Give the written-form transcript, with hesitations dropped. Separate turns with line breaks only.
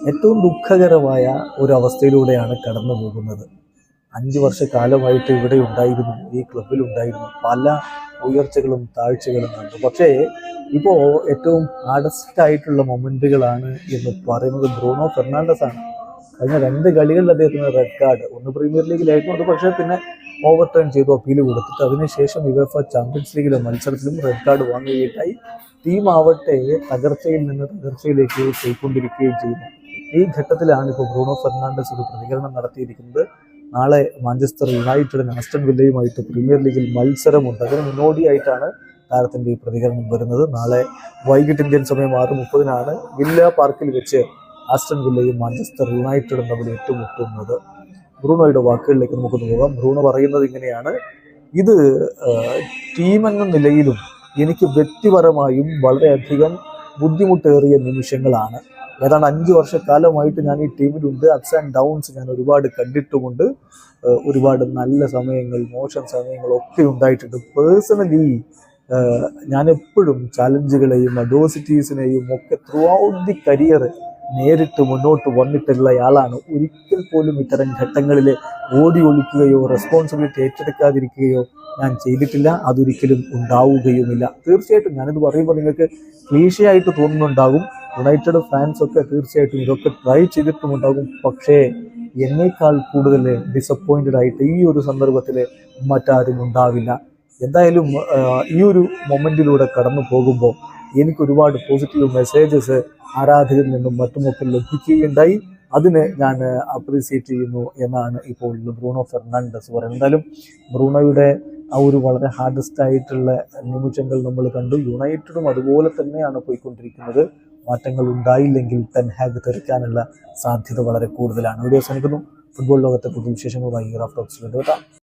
ഏറ്റവും ദുഃഖകരമായ ഒരു അവസ്ഥയിലൂടെയാണ് കടന്നു പോകുന്നത്. 5 വർഷക്കാലമായിട്ട് ഇവിടെ ഉണ്ടായിരുന്നു, ഈ ക്ലബിൽ ഉണ്ടായിരുന്നു, പല ഉയർച്ചകളും താഴ്ചകളും കണ്ടു. പക്ഷേ ഇപ്പോൾ ഏറ്റവും ഹാർഡസ്റ്റ് ആയിട്ടുള്ള മൊമെന്റുകളാണ് എന്ന് പറയുന്നത് ബ്രൂണോ ഫെർണാണ്ടസ് ആണ്. കഴിഞ്ഞ 2 കളികളിൽ അദ്ദേഹത്തിന് റെഡ് കാർഡ്, ഒന്ന് പ്രീമിയർ ലീഗിലായിരുന്നു, അത് പക്ഷേ പിന്നെ ഓവർ ടേൺ ചെയ്തു, അപ്പീൽ കൊടുത്തിട്ട് അതിനുശേഷം യുവേഫ ചാമ്പ്യൻസ് ലീഗിലെ മത്സരത്തിലും റെഡ് കാർഡ് വാങ്ങുകയുണ്ടായി. ടീം ആവട്ടെ തകർച്ചയിൽ നിന്ന് തകർച്ചയിലേക്ക് പോയിക്കൊണ്ടിരിക്കുകയും ചെയ്യുന്നു. ഈ ഘട്ടത്തിലാണ് ഇപ്പോൾ ബ്രൂണോ ഫെർണാണ്ടസ് ഒരു പ്രതികരണം നടത്തിയിരിക്കുന്നത്. നാളെ മാഞ്ചസ്റ്റർ യുണൈറ്റഡിന് ആസ്റ്റൺ വില്ലയുമായിട്ട് പ്രീമിയർ ലീഗിൽ മത്സരമുണ്ട്. അതിന് മുന്നോടിയായിട്ടാണ് താരത്തിൻ്റെ ഈ പ്രതികരണം വരുന്നത്. നാളെ വൈകിട്ട് ഇന്ത്യൻ സമയം 6:30 വില്ല പാർക്കിൽ വെച്ച് ആസ്റ്റൺ വില്ലയും മാഞ്ചസ്റ്റർ യുണൈറ്റഡും തമ്മിൽ ഏറ്റുമുട്ടുന്നത്. ബ്രൂണോയുടെ വാക്കുകളിലേക്ക് നമുക്കൊന്ന് പോകാം. ബ്രൂണോ പറയുന്നത് ഇങ്ങനെയാണ്: ഇത് ടീം എന്ന നിലയിലും എനിക്ക് വ്യക്തിപരമായും വളരെയധികം ബുദ്ധിമുട്ടേറിയ നിമിഷങ്ങളാണ്. ഏതാണ്ട് 5 വർഷക്കാലമായിട്ട് ഞാൻ ഈ ടീമിലുണ്ട്. അപ്സ് ആൻഡ് ഡൗൺസ് ഞാൻ ഒരുപാട് കണ്ടിട്ടുമുണ്ട്. ഒരുപാട് നല്ല സമയങ്ങൾ, മോശം സമയങ്ങളൊക്കെ ഉണ്ടായിട്ടുണ്ട്. പേഴ്സണലി ഞാൻ എപ്പോഴും ചാലഞ്ചുകളെയും അഡോസിറ്റീസിനെയും ഒക്കെ ത്രൂ ഔട്ട് ദി കരിയർ നേരിട്ട് മുന്നോട്ട് വന്നിട്ടുള്ള ആളാണ്. ഒരിക്കൽ പോലും ഇത്തരം ഘട്ടങ്ങളിൽ ഓടി ഒളിക്കുകയോ റെസ്പോൺസിബിലിറ്റി ഏറ്റെടുക്കാതിരിക്കുകയോ ഞാൻ ചെയ്തിട്ടില്ല. അതൊരിക്കലും ഉണ്ടാവുകയുമില്ല. തീർച്ചയായിട്ടും ഞാനിത് പറയുമ്പോൾ നിങ്ങൾക്ക് ക്ലീശയായിട്ട് തോന്നുന്നുണ്ടാകും. യുണൈറ്റഡ് ഫാൻസ് ഒക്കെ തീർച്ചയായിട്ടും ഇതൊക്കെ ട്രൈ ചെയ്തിട്ടുമുണ്ടാകും. പക്ഷേ എന്നേക്കാൾ കൂടുതൽ ഡിസപ്പോയിൻറ്റഡ് ആയിട്ട് ഈ ഒരു സന്ദർഭത്തിൽ മറ്റാരും ഉണ്ടാവില്ല. എന്തായാലും ഈ ഒരു മൊമെൻറ്റിലൂടെ കടന്നു പോകുമ്പോൾ എനിക്ക് ഒരുപാട് പോസിറ്റീവ് മെസ്സേജസ് ആരാധകരിൽ നിന്നും മറ്റുമൊക്കെ ലഭിക്കുകയുണ്ടായി. അതിന് ഞാൻ അപ്രീസിയേറ്റ് ചെയ്യുന്നു എന്നാണ് ഇപ്പോൾ ബ്രൂണോ ഫെർണാണ്ടസ് പറയുന്നത്. എന്തായാലും ബ്രൂണോയുടെ ആ ഒരു വളരെ ഹാർഡസ്റ്റ് ആയിട്ടുള്ള നിമിഷങ്ങൾ നമ്മൾ കണ്ടു. യുണൈറ്റഡും അതുപോലെ തന്നെയാണ് പോയിക്കൊണ്ടിരിക്കുന്നത്. മാറ്റങ്ങൾ ഉണ്ടായില്ലെങ്കിൽ ടെൻ ഹാഗ് തെറിക്കാനുള്ള സാധ്യത വളരെ കൂടുതലാണ്. വീഡിയോ അവസാനിക്കുന്നു. ഫുട്ബോൾ ലോകത്തെ പുതിയ വിശേഷങ്ങളുമായി റാഫ് ടോക്സ്.